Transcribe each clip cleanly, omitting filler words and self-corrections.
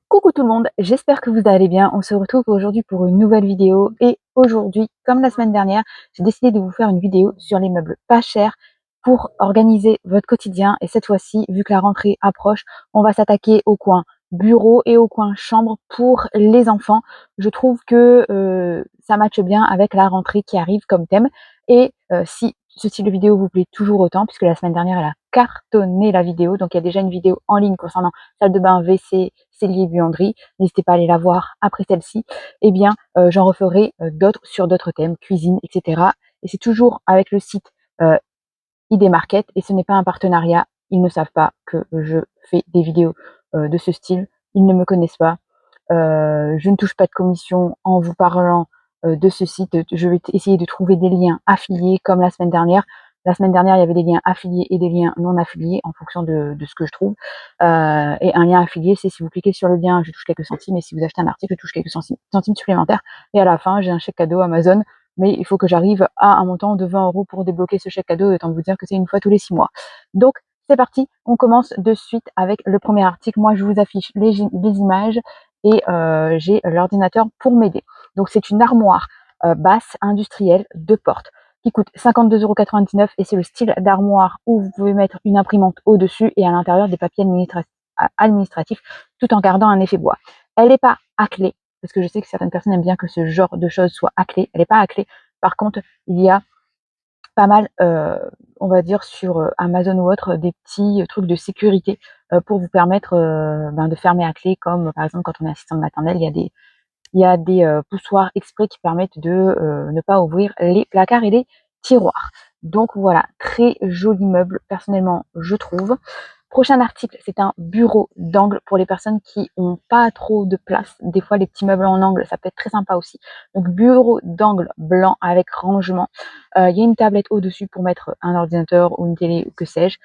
Coucou tout le monde, j'espère que vous allez bien. On se retrouve aujourd'hui pour une nouvelle vidéo et aujourd'hui, comme la semaine dernière, j'ai décidé de vous faire une vidéo sur les meubles pas chers pour organiser votre quotidien. Et cette fois-ci, vu que la rentrée approche, on va s'attaquer au coin bureau et au coin chambre pour les enfants. Je trouve que ça matche bien avec la rentrée qui arrive comme thème. Et si ce style de vidéo vous plaît toujours autant, puisque la semaine dernière, elle a cartonné la vidéo, donc il y a déjà une vidéo en ligne concernant salle de bain, WC, cellier, buanderie, n'hésitez pas à aller la voir après celle-ci, eh bien j'en referai d'autres sur d'autres thèmes, cuisine, etc. Et c'est toujours avec le site ID Market et ce n'est pas un partenariat. Ils ne savent pas que je fais des vidéos de ce style. Ils ne me connaissent pas. Je ne touche pas de commission en vous parlant de ce site. Je vais essayer de trouver des liens affiliés comme la semaine dernière. La semaine dernière, il y avait des liens affiliés et des liens non affiliés en fonction de ce que je trouve. Et un lien affilié, c'est si vous cliquez sur le lien, je touche quelques centimes, et si vous achetez un article, je touche quelques centimes supplémentaires. Et à la fin, j'ai un chèque cadeau Amazon, mais il faut que j'arrive à un montant de 20 € pour débloquer ce chèque cadeau, autant vous dire que c'est une fois tous les 6 mois. Donc, c'est parti, on commence de suite avec le premier article. Moi, je vous affiche les images et j'ai l'ordinateur pour m'aider. Donc, c'est une armoire basse industrielle 2 portes qui coûte 52,99 € et c'est le style d'armoire où vous pouvez mettre une imprimante au-dessus et à l'intérieur des papiers administratifs tout en gardant un effet bois. Elle n'est pas à clé, parce que je sais que certaines personnes aiment bien que ce genre de choses soit à clé. Elle n'est pas à clé. Par contre, il y a pas mal, on va dire sur Amazon ou autre, des petits trucs de sécurité pour vous permettre de fermer à clé, comme par exemple quand on est assistant de maternelle, il y a des poussoirs exprès qui permettent de ne pas ouvrir les placards et les tiroirs. Donc voilà, très joli meuble, personnellement, je trouve. Prochain article, c'est un bureau d'angle pour les personnes qui ont pas trop de place. Des fois, les petits meubles en angle, ça peut être très sympa aussi. Donc, bureau d'angle blanc avec rangement. Il y a une tablette au-dessus pour mettre un ordinateur ou une télé ou que sais-je,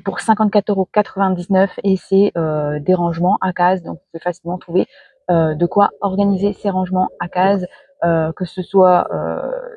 pour 54,99 € et c'est des rangements à cases. Donc, vous pouvez facilement trouver de quoi organiser ces rangements à cases, que ce soit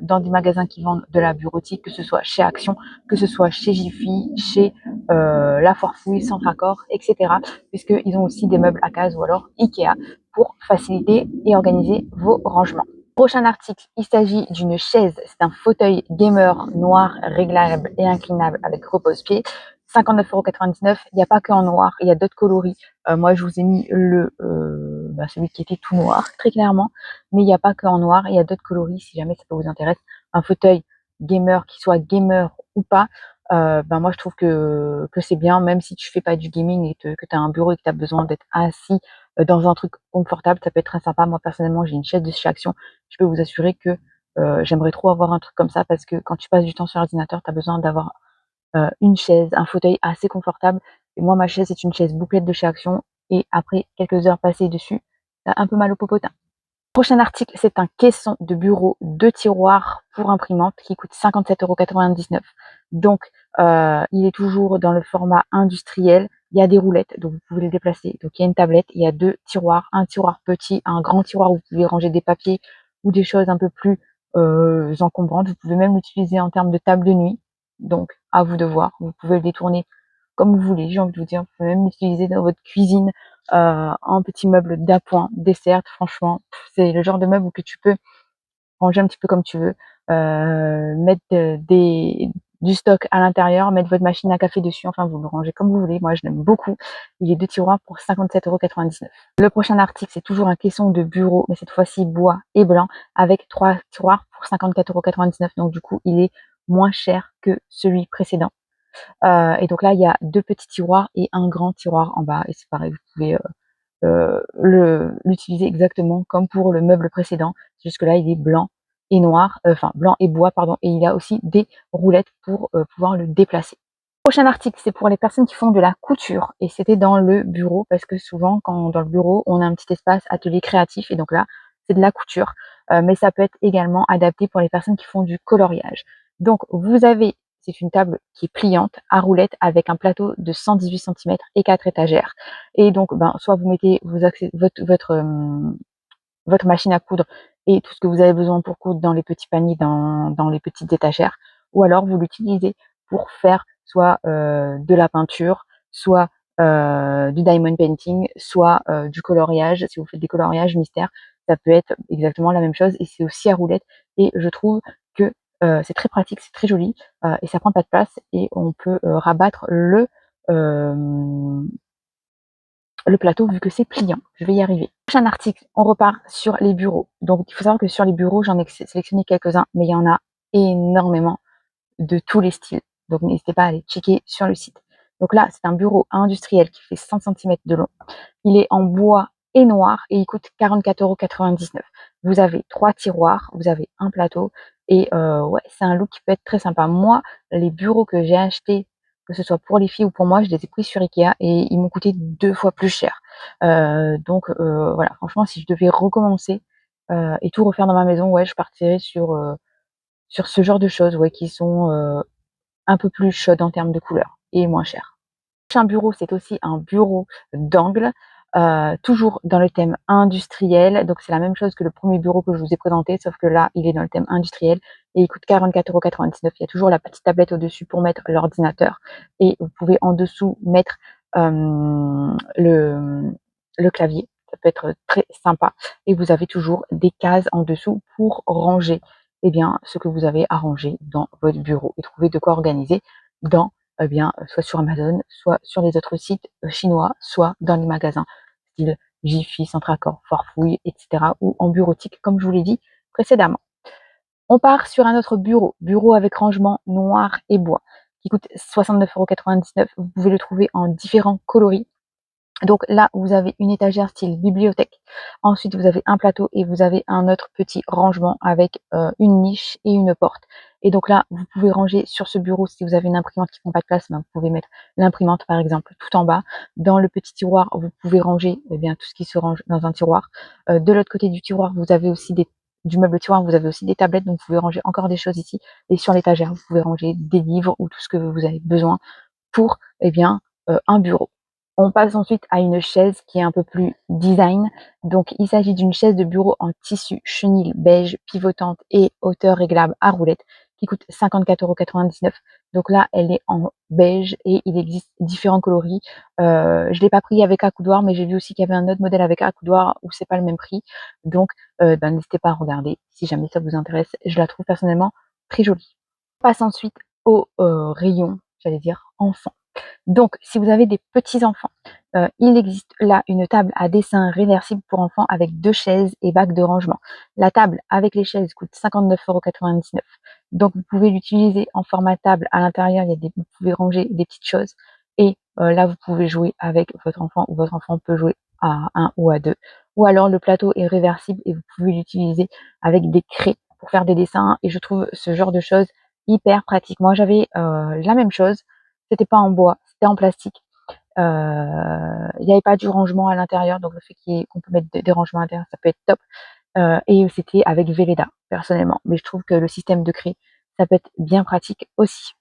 dans des magasins qui vendent de la bureautique, que ce soit chez Action, que ce soit chez Jiffy, chez La Forfouille, Centracor, etc. Puisqu'ils ont aussi des meubles à cases ou alors Ikea pour faciliter et organiser vos rangements. Prochain article, il s'agit d'une chaise, c'est un fauteuil gamer noir, réglable et inclinable avec repose-pied. 59,99 €. Il n'y a pas que en noir, il y a d'autres coloris. Moi, je vous ai mis celui qui était tout noir, très clairement. Mais il n'y a pas que en noir, il y a d'autres coloris si jamais ça peut vous intéresser. Un fauteuil gamer, qui soit gamer ou pas, moi je trouve que c'est bien, même si tu fais pas du gaming et que tu as un bureau et que tu as besoin d'être assis dans un truc confortable, ça peut être très sympa. Moi personnellement, j'ai une chaise de chez Action. Je peux vous assurer que j'aimerais trop avoir un truc comme ça parce que quand tu passes du temps sur l'ordinateur, tu as besoin d'avoir une chaise, un fauteuil assez confortable. Et moi, ma chaise, c'est une chaise bouclette de chez Action. Et après quelques heures passées dessus, tu as un peu mal au popotin. Prochain article, c'est un caisson de bureau, 2 tiroirs pour imprimante qui coûte 57,99 €. Donc, il est toujours dans le format industriel. Il y a des roulettes, donc vous pouvez les déplacer. Donc, il y a une tablette, il y a 2 tiroirs, un tiroir petit, un grand tiroir où vous pouvez ranger des papiers ou des choses un peu plus encombrantes. Vous pouvez même l'utiliser en termes de table de nuit. Donc, à vous de voir. Vous pouvez le détourner comme vous voulez, j'ai envie de vous dire. Vous pouvez même l'utiliser dans votre cuisine en petit meuble d'appoint, dessert, franchement, c'est le genre de meuble que tu peux ranger un petit peu comme tu veux, mettre du stock à l'intérieur, mettre votre machine à café dessus, enfin vous le rangez comme vous voulez. Moi je l'aime beaucoup. Il est 2 tiroirs pour 57,99 €. Le prochain article, c'est toujours un caisson de bureau, mais cette fois-ci bois et blanc, avec 3 tiroirs pour 54,99 €. Donc du coup, il est moins cher que celui précédent. Et donc là, il y a 2 petits tiroirs et un grand tiroir en bas et c'est pareil, vous pouvez l'utiliser exactement comme pour le meuble précédent. Jusque là, il est blanc et noir, enfin blanc et bois, pardon, et il a aussi des roulettes pour pouvoir le déplacer. Prochain article, c'est pour les personnes qui font de la couture et c'était dans le bureau parce que souvent, quand dans le bureau, on a un petit espace atelier créatif et donc là, c'est de la couture, mais ça peut être également adapté pour les personnes qui font du coloriage. Donc vous avez c'est une table qui est pliante à roulettes avec un plateau de 118 centimètres et 4 étagères et donc soit vous mettez votre machine à coudre et tout ce que vous avez besoin pour coudre dans les petits paniers, dans les petites étagères, ou alors vous l'utilisez pour faire soit de la peinture, soit du diamond painting, soit du coloriage. Si vous faites des coloriages mystères, ça peut être exactement la même chose et c'est aussi à roulette et je trouve que c'est très pratique, c'est très joli et ça prend pas de place et on peut rabattre le plateau vu que c'est pliant. Je vais y arriver. Prochain article, on repart sur les bureaux. Donc il faut savoir que sur les bureaux, j'en ai sélectionné quelques-uns, mais il y en a énormément de tous les styles. Donc n'hésitez pas à aller checker sur le site. Donc là, c'est un bureau industriel qui fait 100 centimètres de long. Il est en bois et noir et il coûte 44,99 €. Vous avez 3 tiroirs, vous avez un plateau et ouais, c'est un look qui peut être très sympa. Moi, les bureaux que j'ai achetés, que ce soit pour les filles ou pour moi, je les ai pris sur IKEA et ils m'ont coûté 2 fois plus cher. Donc voilà, franchement, si je devais recommencer, et tout refaire dans ma maison, ouais, je partirais sur ce genre de choses, ouais, qui sont, un peu plus chaudes en termes de couleurs et moins chères. Un bureau, c'est aussi un bureau d'angle, toujours dans le thème industriel. Donc c'est la même chose que le premier bureau que je vous ai présenté, sauf que là, il est dans le thème industriel et il coûte 44,99 €. Il y a toujours la petite tablette au-dessus pour mettre l'ordinateur et vous pouvez en dessous mettre le clavier. Ça peut être très sympa et vous avez toujours des cases en dessous pour ranger eh bien, ce que vous avez à ranger dans votre bureau et trouver de quoi organiser dans eh bien, soit sur Amazon, soit sur les autres sites chinois, soit dans les magasins style Jiffy, Centracor, Farfouille, etc. ou en bureautique, comme je vous l'ai dit précédemment. On part sur un autre bureau, bureau avec rangement noir et bois, qui coûte 69,99 €. Vous pouvez le trouver en différents coloris. Donc là, vous avez une étagère style bibliothèque. Ensuite, vous avez un plateau et vous avez un autre petit rangement avec une niche et une porte. Et donc là, vous pouvez ranger sur ce bureau, si vous avez une imprimante qui prend pas de place, ben, vous pouvez mettre l'imprimante par exemple tout en bas. Dans le petit tiroir, vous pouvez ranger eh bien, tout ce qui se range dans un tiroir. De l'autre côté du tiroir, vous avez aussi du meuble tiroir, vous avez aussi des tablettes, donc vous pouvez ranger encore des choses ici. Et sur l'étagère, vous pouvez ranger des livres ou tout ce que vous avez besoin pour eh bien, un bureau. On passe ensuite à une chaise qui est un peu plus design. Donc il s'agit d'une chaise de bureau en tissu chenille beige, pivotante et hauteur réglable à roulettes qui coûte 54,99 €. Donc là, elle est en beige et il existe différents coloris. Je l'ai pas pris avec accoudoir, mais j'ai vu aussi qu'il y avait un autre modèle avec accoudoir où c'est pas le même prix. Donc ben, n'hésitez pas à regarder si jamais ça vous intéresse. Je la trouve personnellement très jolie. On passe ensuite au rayon, j'allais dire enfants. Donc, si vous avez des petits-enfants, il existe là une table à dessin réversible pour enfants avec 2 chaises et bac de rangement. La table avec les chaises coûte 59,99 €. Donc vous pouvez l'utiliser en format table. À l'intérieur, il y a vous pouvez ranger des petites choses et là, vous pouvez jouer avec votre enfant ou votre enfant peut jouer à 1 ou à 2. Ou alors le plateau est réversible et vous pouvez l'utiliser avec des craies pour faire des dessins et je trouve ce genre de choses hyper pratique. Moi, j'avais, la même chose, c'était pas en bois, c'était en plastique. Il y avait pas du rangement à l'intérieur, donc le fait qu'on peut mettre des rangements à l'intérieur, ça peut être top. Et c'était avec Velleda, personnellement. Mais je trouve que le système de craie, ça peut être bien pratique aussi.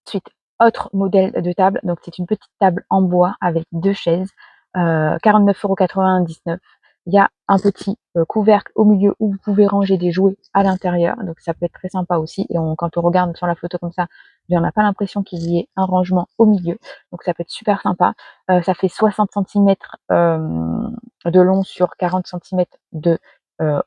Ensuite, autre modèle de table, donc c'est une petite table en bois avec 2 chaises, 49,99 €. Il y a un petit, couvercle au milieu où vous pouvez ranger des jouets à l'intérieur, donc ça peut être très sympa aussi et quand on regarde sur la photo comme ça, on n'a pas l'impression qu'il y ait un rangement au milieu, donc ça peut être super sympa. Ça fait 60 centimètres de long sur 40 centimètres de,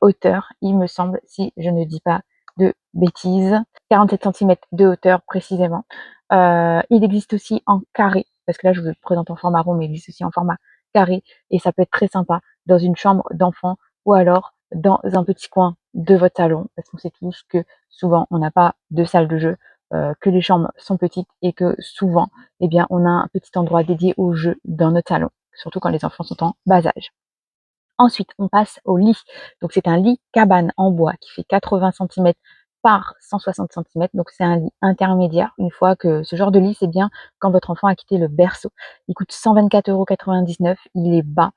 hauteur, il me semble, si je ne dis pas de bêtises. 47 centimètres de hauteur précisément. Il existe aussi en carré, parce que là je vous le présente en format rond, mais il existe aussi en format carré et ça peut être très sympa dans une chambre d'enfant ou alors dans un petit coin de votre salon, parce qu'on sait tous que souvent on n'a pas de salle de jeu, que les chambres sont petites et que souvent, eh bien, on a un petit endroit dédié aux jeux dans notre salon, surtout quand les enfants sont en bas âge. Ensuite, on passe au lit. Donc c'est un lit cabane en bois qui fait 80 centimètres par 160 centimètres. Donc c'est un lit intermédiaire. Une fois que ce genre de lit, c'est bien quand votre enfant a quitté le berceau. Il coûte 124,99 €. Il est bas,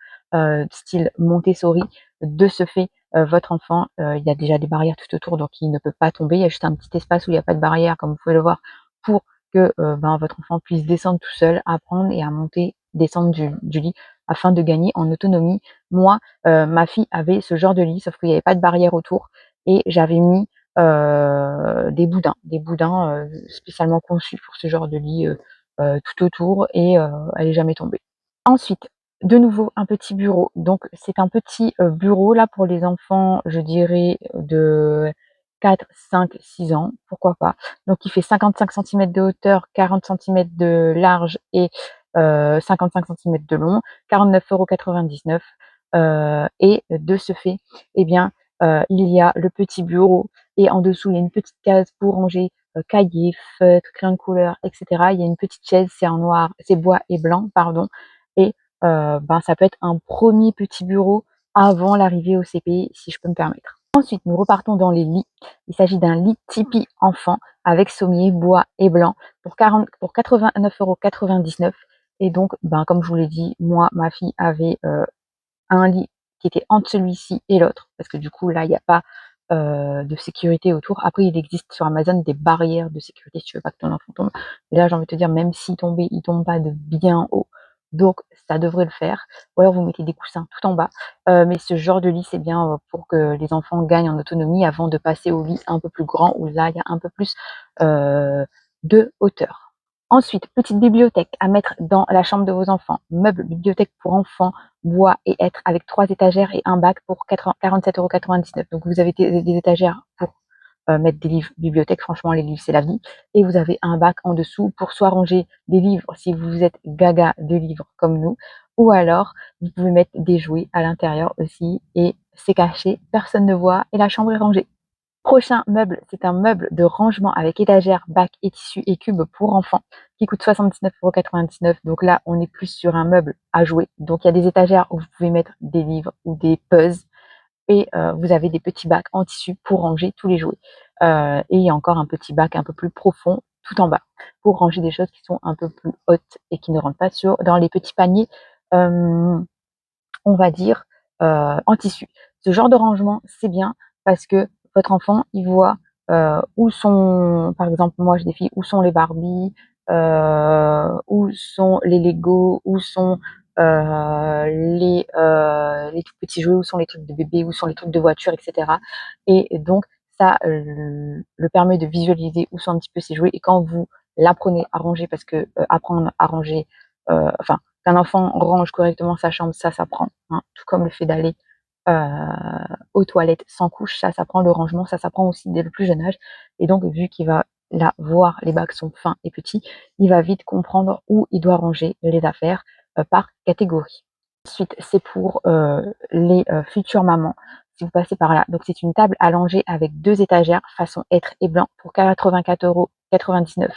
style Montessori. De ce fait, votre enfant, il y a déjà des barrières tout autour, donc il ne peut pas tomber. Il y a juste un petit espace où il n'y a pas de barrière, comme vous pouvez le voir, pour que ben, votre enfant puisse descendre tout seul, apprendre et à monter, descendre du lit afin de gagner en autonomie. Moi, ma fille avait ce genre de lit, sauf qu'il y avait pas de barrière autour et j'avais mis, des boudins, spécialement conçus pour ce genre de lit, tout autour et elle est jamais tombée. Ensuite, de nouveau un petit bureau. Donc c'est un petit, bureau là pour les enfants, je dirais de 4, 5, 6 ans, pourquoi pas. Donc il fait 55 centimètres de hauteur, 40 centimètres de large et 55 centimètres de long, 49,99 €, et de ce fait, eh bien, il y a le petit bureau et en dessous, il y a une petite case pour ranger, cahiers, feutres, crayons de couleur et cetera. Il y a une petite chaise, c'est en noir, c'est bois et blanc, pardon, et ben, ça peut être un premier petit bureau avant l'arrivée au CP, si je peux me permettre. Ensuite, nous repartons dans les lits. Il s'agit d'un lit Tipeee enfant avec sommier, bois et blanc pour 89,99 € et donc, ben, comme je vous l'ai dit, moi, ma fille avait, un lit qui était entre celui-ci et l'autre parce que du coup, là, il y a pas, de sécurité autour. Après, il existe sur Amazon des barrières de sécurité si tu veux pas que ton enfant tombe. Et là, j'ai envie de te dire, même s'il tombait, il tombe pas de bien haut, donc ça devrait le faire. Ou alors vous mettez des coussins tout en bas. Mais ce genre de lit, c'est bien, pour que les enfants gagnent en autonomie avant de passer au lit un peu plus grand où là, il y a un peu plus, de hauteur. Ensuite, petite bibliothèque à mettre dans la chambre de vos enfants. Meuble bibliothèque pour enfants, bois et hêtre avec 3 étagères et un bac pour 47,99 €. Donc vous avez des étagères pour mettre des livres bibliothèque, franchement les livres c'est la vie. Et vous avez un bac en dessous pour soit ranger des livres si vous êtes gaga de livres comme nous, ou alors vous pouvez mettre des jouets à l'intérieur aussi et c'est caché, personne ne voit et la chambre est rangée. Prochain meuble, c'est un meuble de rangement avec étagère, bac et tissu et cube pour enfants qui coûte 79,99 €. Donc là, on est plus sur un meuble à jouer. Donc il y a des étagères où vous pouvez mettre des livres ou des puzzles et vous avez des petits bacs en tissu pour ranger tous les jouets. Et il y a encore un petit bac un peu plus profond tout en bas pour ranger des choses qui sont un peu plus hautes et qui ne rentrent pas dans les petits paniers, hem, on va dire, en tissu. Ce genre de rangement, c'est bien parce que votre enfant, il voit, où sont par exemple, moi j'ai des filles, où sont les Barbie, où sont les Lego, où sont, les tout petits jeux, où sont les trucs de bébé, où sont les trucs de voiture et cetera et donc ça, le permet de visualiser où sont un petit peu ses jouets et quand vous l'apprenez à ranger parce que, apprendre à ranger, enfin qu'un enfant range correctement sa chambre, ça s'apprend, hein, tout comme le fait d'aller, heu, aux toilettes sans couche, ça s'apprend. Le rangement, ça s'apprend aussi dès le plus jeune âge et donc vu qu'il va là voir les bacs sont fins et petits, il va vite comprendre où il doit ranger les affaires, par catégorie. Ensuite, c'est pour, les, futures mamans, si vous passez par là. Donc c'est une table allongée avec 2 étagères façon hêtre et blanc pour 84,99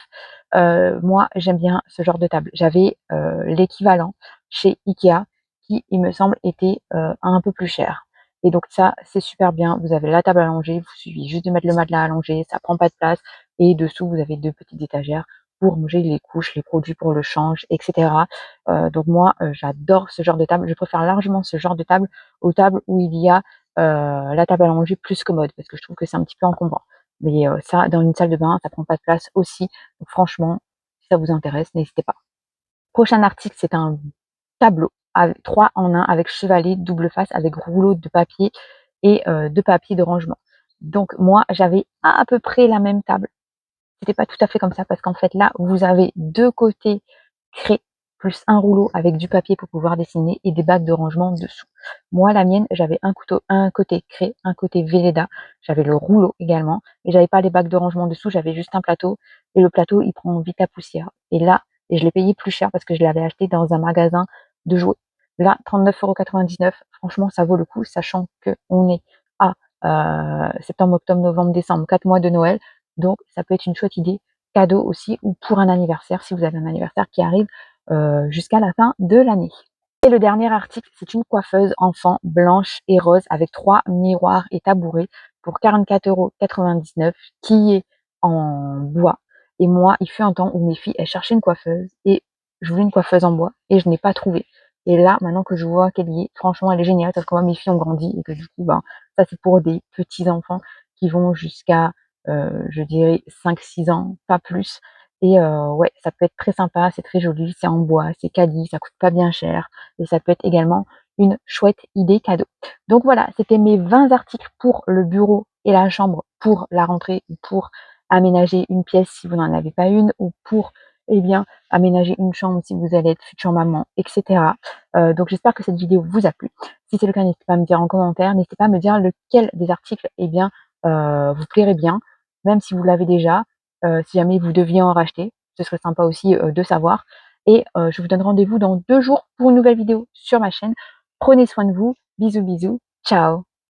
€. Moi, j'aime bien ce genre de table. J'avais, l'équivalent chez IKEA qui, il me semble, était, un peu plus cher et donc ça, c'est super bien. Vous avez la table allongée, il vous suffit juste de mettre le matelas allongé, ça prend pas de place et dessous, vous avez 2 petites étagères pour ranger les couches, les produits pour le change et cetera. Donc moi, j'adore ce genre de table. Je préfère largement ce genre de table aux tables où il y a, la table allongée plus commode parce que je trouve que c'est un petit peu encombrant. Mais, ça, dans une salle de bain, ça prend pas de place aussi. Donc franchement, si ça vous intéresse, n'hésitez pas. Prochain article, c'est un tableau avec 3 en 1 avec chevalet, double face, avec rouleau de papier et de papier de rangement. Donc moi, j'avais à peu près la même table. C'était pas tout à fait comme ça parce qu'en fait là, vous avez 2 côtés craie plus un rouleau avec du papier pour pouvoir dessiner et des bacs de rangement dessous. Moi, la mienne, j'avais un côté craie, un côté Velleda, j'avais le rouleau également et j'avais pas les bacs de rangement dessous, j'avais juste un plateau et le plateau, il prend vite la poussière et là et je l'ai payé plus cher parce que je l'avais acheté dans un magasin de jouets. Là, 39,99 €, franchement, ça vaut le coup, sachant qu'on est à, septembre, octobre, novembre, décembre, 4 mois de Noël, donc ça peut être une chouette idée, cadeau aussi ou pour un anniversaire, si vous avez un anniversaire qui arrive, jusqu'à la fin de l'année. Et le dernier article, c'est une coiffeuse enfant blanche et rose avec 3 miroirs et tabourets pour 44,99 € qui est en bois et moi, il fut un temps où mes filles, elles cherchaient une coiffeuse et je voulais une coiffeuse en bois et je n'ai pas trouvé et là, maintenant que je vois qu'elle y est, franchement, elle est géniale parce que moi, mes filles ont grandi et que du coup, ben, ça, c'est pour des petits enfants qui vont jusqu'à, je dirais 5, 6 ans, pas plus et ouais, ça peut être très sympa, c'est très joli, c'est en bois, c'est quali, ça coûte pas bien cher et ça peut être également une chouette idée cadeau. Donc voilà, c'était mes 20 articles pour le bureau et la chambre pour la rentrée ou pour aménager une pièce si vous n'en avez pas une ou pour eh bien, aménager une chambre si vous allez être future maman, et cetera. Donc j'espère que cette vidéo vous a plu. Si c'est le cas, n'hésitez pas à me dire en commentaire, n'hésitez pas à me dire lequel des articles, eh bien, vous plairait bien, même si vous l'avez déjà, si jamais vous deviez en racheter, ce serait sympa aussi, de savoir et je vous donne rendez-vous dans 2 jours pour une nouvelle vidéo sur ma chaîne. Prenez soin de vous. Bisous, bisous. Ciao.